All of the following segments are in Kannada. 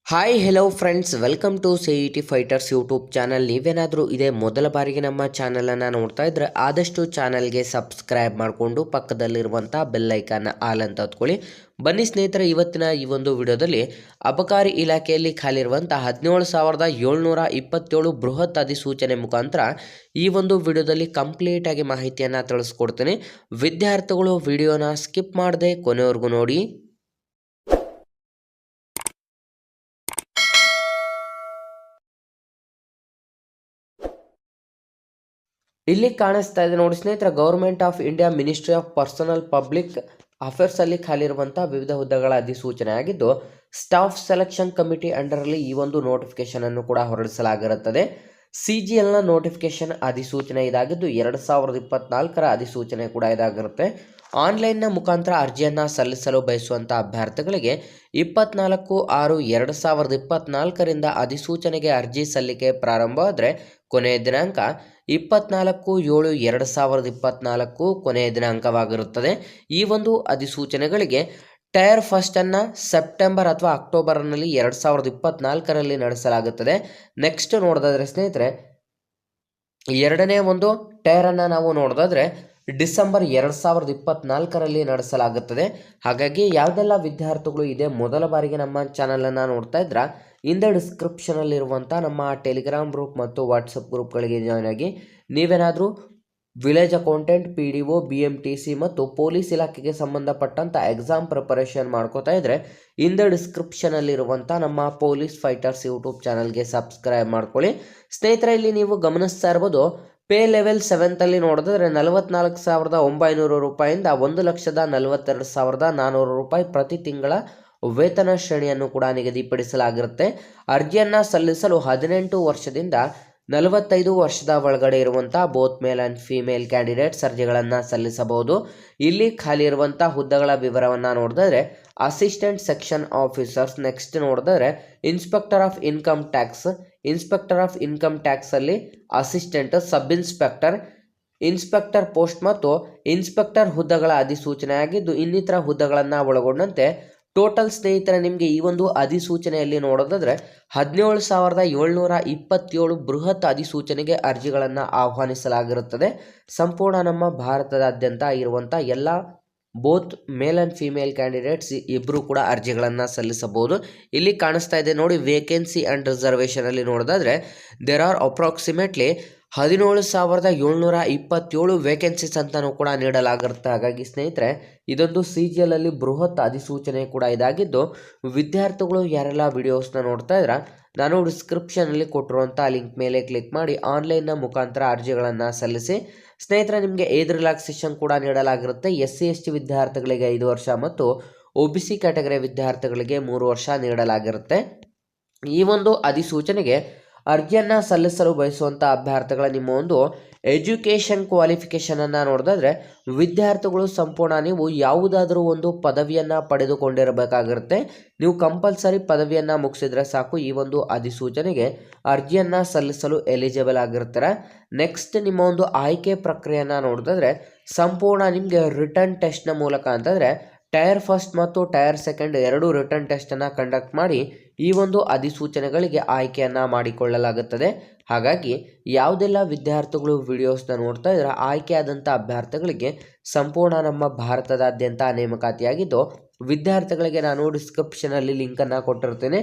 Hi hello friends, welcome to CET fighters YouTube channel. ನೀವೇನಾದರೂ ಇದೇ ಮೊದಲ ಬಾರಿಗೆ ನಮ್ಮ ಚಾನಲನ್ನು ನೋಡ್ತಾ ಇದ್ದರೆ ಆದಷ್ಟು ಚಾನಲ್ಗೆ ಸಬ್ಸ್ಕ್ರೈಬ್ ಮಾಡಿಕೊಂಡು ಪಕ್ಕದಲ್ಲಿರುವಂಥ ಬೆಲ್ಲೈಕನ್ನ ಆಲ್ ಅಂತ ಹೊತ್ಕೊಳ್ಳಿ. ಬನ್ನಿ ಸ್ನೇಹಿತರೆ, ಇವತ್ತಿನ ಈ ಒಂದು ವಿಡಿಯೋದಲ್ಲಿ ಅಬಕಾರಿ ಇಲಾಖೆಯಲ್ಲಿ ಖಾಲಿರುವಂಥ 17,727 ಬೃಹತ್ ಅಧಿಸೂಚನೆ ಮುಖಾಂತರ ಈ ಒಂದು ವಿಡಿಯೋದಲ್ಲಿ ಕಂಪ್ಲೀಟಾಗಿ ಮಾಹಿತಿಯನ್ನು ತಿಳಿಸ್ಕೊಡ್ತೀನಿ. ವಿದ್ಯಾರ್ಥಿಗಳು ವಿಡಿಯೋನ ಸ್ಕಿಪ್ ಮಾಡದೆ ಕೊನೆವರೆಗೂ ನೋಡಿ. ಇಲ್ಲಿ ಕಾಣಿಸ್ತಾ ಇದೆ ನೋಡಿ ಸ್ನೇಹಿತರೆ, government of India ministry of personal public affairs ಅಲ್ಲಿ ಖಾಲಿರುವಂತಹ ವಿವಿಧ ಹುದ್ದೆಗಳ ಅಧಿಸೂಚನೆ ಆಗಿದ್ದು, ಸ್ಟಾಫ್ ಸೆಲೆಕ್ಷನ್ ಕಮಿಟಿ ಅಂಡರಲ್ಲಿ ಈ ಒಂದು ನೋಟಿಫಿಕೇಶನ್ ಅನ್ನು ಕೂಡ ಹೊರಡಿಸಲಾಗಿರುತ್ತದೆ. CGL ನ ನೋಟಿಫಿಕೇಶನ್ ಅಧಿಸೂಚನೆ ಇದಾಗಿದ್ದು 2024ರ ಅಧಿಸೂಚನೆ ಕೂಡ ಇದಾಗಿರುತ್ತೆ. ಆನ್ಲೈನ್ನ ಮುಖಾಂತರ ಅರ್ಜಿಯನ್ನು ಸಲ್ಲಿಸಲು ಬಯಸುವಂಥ ಅಭ್ಯರ್ಥಿಗಳಿಗೆ 24/6/2024ರಿಂದ ಅಧಿಸೂಚನೆಗೆ ಅರ್ಜಿ ಸಲ್ಲಿಕೆ ಪ್ರಾರಂಭ ಆದರೆ ಕೊನೆಯ ದಿನಾಂಕ 24/7/2024 ಕೊನೆಯ ದಿನಾಂಕವಾಗಿರುತ್ತದೆ. ಈ ಒಂದು ಅಧಿಸೂಚನೆಗಳಿಗೆ ಟೈರ್ ಫಸ್ಟ್ ಅನ್ನು ಸೆಪ್ಟೆಂಬರ್ ಅಥವಾ ಅಕ್ಟೋಬರ್ನಲ್ಲಿ 2024ರಲ್ಲಿ ನಡೆಸಲಾಗುತ್ತದೆ. ನೆಕ್ಸ್ಟ್ ನೋಡೋದಾದ್ರೆ ಸ್ನೇಹಿತರೆ, ಎರಡನೇ ಒಂದು ಟೈರ್ ಅನ್ನು ನಾವು ನೋಡೋದಾದ್ರೆ ಡಿಸೆಂಬರ್ 2024ರಲ್ಲಿ ನಡೆಸಲಾಗುತ್ತದೆ. ಹಾಗಾಗಿ ಯಾವುದೆಲ್ಲ ವಿದ್ಯಾರ್ಥಿಗಳು ಇದೆ ಮೊದಲ ಬಾರಿಗೆ ನಮ್ಮ ಚಾನಲನ್ನು ನೋಡ್ತಾ ಇದ್ರ ಇಂದ ಡಿಸ್ಕ್ರಿಪ್ಷನಲ್ಲಿರುವಂಥ ನಮ್ಮ ಟೆಲಿಗ್ರಾಮ್ ಗ್ರೂಪ್ ಮತ್ತು ವಾಟ್ಸಪ್ ಗ್ರೂಪ್ಗಳಿಗೆ ಜಾಯ್ನ್ ಆಗಿ. ನೀವೇನಾದರೂ ವಿಲೇಜ್ ಅಕೌಂಟೆಂಟ್, PDO, BMTC ಮತ್ತು ಪೊಲೀಸ್ ಇಲಾಖೆಗೆ ಸಂಬಂಧಪಟ್ಟಂಥ ಎಕ್ಸಾಮ್ ಪ್ರಿಪರೇಷನ್ ಮಾಡ್ಕೋತಾ ಇದ್ದರೆ ಇಂದ ಡಿಸ್ಕ್ರಿಪ್ಷನಲ್ಲಿರುವಂಥ ನಮ್ಮ ಪೊಲೀಸ್ ಫೈಟರ್ಸ್ ಯೂಟ್ಯೂಬ್ ಚಾನಲ್ಗೆ ಸಬ್ಸ್ಕ್ರೈಬ್ ಮಾಡ್ಕೊಳ್ಳಿ. ಸ್ನೇಹಿತರೆ, ಇಲ್ಲಿ ನೀವು ಗಮನಿಸ್ತಾ ಇರ್ಬೋದು, ಪೇ ಲೆವೆಲ್ 7 ನೋಡಿದ್ರೆ 44,900 ರೂಪಾಯಿಂದ 1,42,400 ರೂಪಾಯಿ ಪ್ರತಿ ತಿಂಗಳ ವೇತನ ಶ್ರೇಣಿಯನ್ನು ಕೂಡ ನಿಗದಿಪಡಿಸಲಾಗಿರುತ್ತೆ. ಅರ್ಜಿಯನ್ನು ಸಲ್ಲಿಸಲು 18 ವರ್ಷದಿಂದ 45 ವರ್ಷದ ಒಳಗಡೆ ಇರುವಂಥ both male and female candidates ಅರ್ಜಿಗಳನ್ನು ಸಲ್ಲಿಸಬಹುದು. ಇಲ್ಲಿ ಖಾಲಿ ಇರುವಂಥ ಹುದ್ದೆಗಳ ವಿವರವನ್ನು ನೋಡಿದ್ರೆ ಅಸಿಸ್ಟೆಂಟ್ ಸೆಕ್ಷನ್ ಆಫೀಸರ್ಸ್, ನೆಕ್ಸ್ಟ್ ನೋಡಿದ್ರೆ inspector of income tax, inspector of income ಟ್ಯಾಕ್ಸಲ್ಲಿ assistant, sub inspector, inspector post ಮತ್ತು ಇನ್ಸ್ಪೆಕ್ಟರ್ ಹುದ್ದೆಗಳ ಅಧಿಸೂಚನೆ ಆಗಿದ್ದು ಇನ್ನಿತರ ಹುದ್ದೆಗಳನ್ನು ಒಳಗೊಂಡಂತೆ ಟೋಟಲ್ ಸ್ನೇಹಿತರೆ ನಿಮಗೆ ಈ ಒಂದು ಅಧಿಸೂಚನೆಯಲ್ಲಿ ನೋಡೋದಾದರೆ 17,727 ಬೃಹತ್ ಅಧಿಸೂಚನೆಗೆ ಅರ್ಜಿಗಳನ್ನು ಆಹ್ವಾನಿಸಲಾಗಿರುತ್ತದೆ. ಸಂಪೂರ್ಣ ನಮ್ಮ ಭಾರತದಾದ್ಯಂತ ಇರುವಂಥ ಎಲ್ಲ both male and female candidates ಇಬ್ಬರು ಕೂಡ ಅರ್ಜಿಗಳನ್ನು ಸಲ್ಲಿಸಬಹುದು. ಇಲ್ಲಿ ಕಾಣಿಸ್ತಾ ಇದೆ ನೋಡಿ, ವೇಕೆನ್ಸಿ ಆ್ಯಂಡ್ ರಿಸರ್ವೇಷನಲ್ಲಿ ನೋಡೋದಾದರೆ ದೇರ್ ಆರ್ ಅಪ್ರಾಕ್ಸಿಮೇಟ್ಲಿ 17,727 ವೇಕೆನ್ಸೀಸ್ ಅಂತಲೂ ಕೂಡ ನೀಡಲಾಗಿರುತ್ತೆ. ಹಾಗಾಗಿ ಸ್ನೇಹಿತರೆ, ಇದೊಂದು CGL ಅಲ್ಲಿ ಬೃಹತ್ ಅಧಿಸೂಚನೆ ಕೂಡ ಇದಾಗಿದ್ದು, ವಿದ್ಯಾರ್ಥಿಗಳು ಯಾರೆಲ್ಲ ವಿಡಿಯೋಸ್ನ ನೋಡ್ತಾ ಇದ್ರ ನಾನು ಡಿಸ್ಕ್ರಿಪ್ಷನಲ್ಲಿ ಕೊಟ್ಟಿರುವಂಥ ಲಿಂಕ್ ಮೇಲೆ ಕ್ಲಿಕ್ ಮಾಡಿ ಆನ್ಲೈನ್ನ ಮುಖಾಂತರ ಅರ್ಜಿಗಳನ್ನು ಸಲ್ಲಿಸಿ. ಸ್ನೇಹಿತರೆ, ನಿಮಗೆ ಏಜ್ ರಿಲ್ಯಾಕ್ಸೇಷನ್ ಕೂಡ ನೀಡಲಾಗಿರುತ್ತೆ. SC ST ವಿದ್ಯಾರ್ಥಿಗಳಿಗೆ 5 ವರ್ಷ ಮತ್ತು OBC ಕ್ಯಾಟಗರಿ ವಿದ್ಯಾರ್ಥಿಗಳಿಗೆ 3 ವರ್ಷ ನೀಡಲಾಗಿರುತ್ತೆ. ಈ ಒಂದು ಅಧಿಸೂಚನೆಗೆ ಅರ್ಜಿಯನ್ನು ಸಲ್ಲಿಸಲು ಬಯಸುವಂಥ ಅಭ್ಯರ್ಥಿಗಳ ನಿಮ್ಮ ಒಂದು ಎಜುಕೇಷನ್ ಕ್ವಾಲಿಫಿಕೇಷನನ್ನು ನೋಡಿದ್ರೆ ವಿದ್ಯಾರ್ಥಿಗಳು ಸಂಪೂರ್ಣ ನೀವು ಯಾವುದಾದ್ರೂ ಒಂದು ಪದವಿಯನ್ನು ಪಡೆದುಕೊಂಡಿರಬೇಕಾಗಿರುತ್ತೆ. ನೀವು ಕಂಪಲ್ಸರಿ ಪದವಿಯನ್ನು ಮುಗಿಸಿದ್ರೆ ಸಾಕು ಈ ಒಂದು ಅಧಿಸೂಚನೆಗೆ ಅರ್ಜಿಯನ್ನು ಸಲ್ಲಿಸಲು ಎಲಿಜಿಬಲ್ ಆಗಿರ್ತಾರೆ. ನೆಕ್ಸ್ಟ್ ನಿಮ್ಮ ಒಂದು ಆಯ್ಕೆ ಪ್ರಕ್ರಿಯೆಯನ್ನು ನೋಡಿದ್ರೆ ಸಂಪೂರ್ಣ ನಿಮಗೆ ರಿಟರ್ನ್ ಟೆಸ್ಟ್ನ ಮೂಲಕ ಅಂತಂದರೆ ಟೈರ್ ಫಸ್ಟ್ ಮತ್ತು ಟೈರ್ ಸೆಕೆಂಡ್ 2 ರಿಟರ್ನ್ ಟೆಸ್ಟನ್ನು ಕಂಡಕ್ಟ್ ಮಾಡಿ ಈ ಒಂದು ಅಧಿಸೂಚನೆಗಳಿಗೆ ಆಯ್ಕೆಯನ್ನು ಮಾಡಿಕೊಳ್ಳಲಾಗುತ್ತದೆ. ಹಾಗಾಗಿ ಯಾವುದೆಲ್ಲ ವಿದ್ಯಾರ್ಥಿಗಳು ವಿಡಿಯೋಸ್ನ ನೋಡ್ತಾ ಇದ್ರೆ ಆಯ್ಕೆಯಾದಂಥ ಅಭ್ಯರ್ಥಿಗಳಿಗೆ ಸಂಪೂರ್ಣ ನಮ್ಮ ಭಾರತದಾದ್ಯಂತ ನೇಮಕಾತಿಯಾಗಿದ್ದು, ವಿದ್ಯಾರ್ಥಿಗಳಿಗೆ ನಾನು ಡಿಸ್ಕ್ರಿಪ್ಷನಲ್ಲಿ ಲಿಂಕನ್ನು ಕೊಟ್ಟಿರ್ತೇನೆ.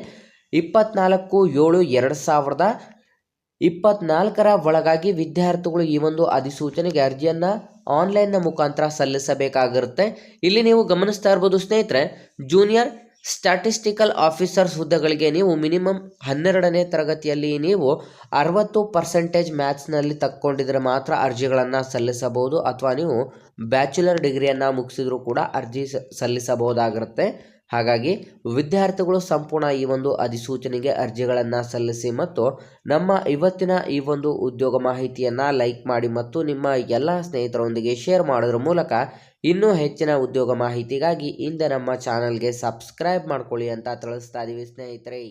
24/7/2024ರ ಒಳಗಾಗಿ ವಿದ್ಯಾರ್ಥಿಗಳು ಈ ಒಂದು ಅಧಿಸೂಚನೆಗೆ ಅರ್ಜಿಯನ್ನು ಆನ್ಲೈನ್ನ ಮುಖಾಂತರ ಸಲ್ಲಿಸಬೇಕಾಗಿರುತ್ತೆ. ಇಲ್ಲಿ ನೀವು ಗಮನಿಸ್ತಾ ಇರ್ಬೋದು ಸ್ನೇಹಿತರೆ, ಜೂನಿಯರ್ ಸ್ಟ್ಯಾಟಿಸ್ಟಿಕಲ್ ಆಫೀಸರ್ಸ್ ಹುದ್ದೆಗಳಿಗೆ ನೀವು ಮಿನಿಮಮ್ 12ನೇ ತರಗತಿಯಲ್ಲಿ ನೀವು 60% ಮ್ಯಾಥ್ಸ್ನಲ್ಲಿ ತಕ್ಕೊಂಡಿದ್ರೆ ಮಾತ್ರ ಅರ್ಜಿಗಳನ್ನು ಸಲ್ಲಿಸಬಹುದು, ಅಥವಾ ನೀವು ಬ್ಯಾಚುಲರ್ ಡಿಗ್ರಿಯನ್ನು ಮುಗಿಸಿದ್ರೂ ಕೂಡ ಅರ್ಜಿ ಸಲ್ಲಿಸಬಹುದಾಗಿರುತ್ತೆ. ಹಾಗಾಗಿ ವಿದ್ಯಾರ್ಥಿಗಳು ಸಂಪೂರ್ಣ ಈ ಒಂದು ಅಧಿಸೂಚನೆಗೆ ಅರ್ಜಿಗಳನ್ನು ಸಲ್ಲಿಸಿ ಮತ್ತು ನಮ್ಮ ಇವತ್ತಿನ ಈ ಒಂದು ಉದ್ಯೋಗ ಮಾಹಿತಿಯನ್ನು ಲೈಕ್ ಮಾಡಿ ಮತ್ತು ನಿಮ್ಮ ಎಲ್ಲ ಸ್ನೇಹಿತರೊಂದಿಗೆ ಶೇರ್ ಮಾಡೋದ್ರ ಮೂಲಕ ಇನ್ನೂ ಹೆಚ್ಚಿನ ಉದ್ಯೋಗ ಮಾಹಿತಿಗಾಗಿ ಇಂದ ನಮ್ಮ ಚಾನಲ್ಗೆ ಸಬ್ಸ್ಕ್ರೈಬ್ ಮಾಡ್ಕೊಳ್ಳಿ ಅಂತ ತಿಳಿಸ್ತಾ ಇದ್ದೀವಿ ಸ್ನೇಹಿತರೆ.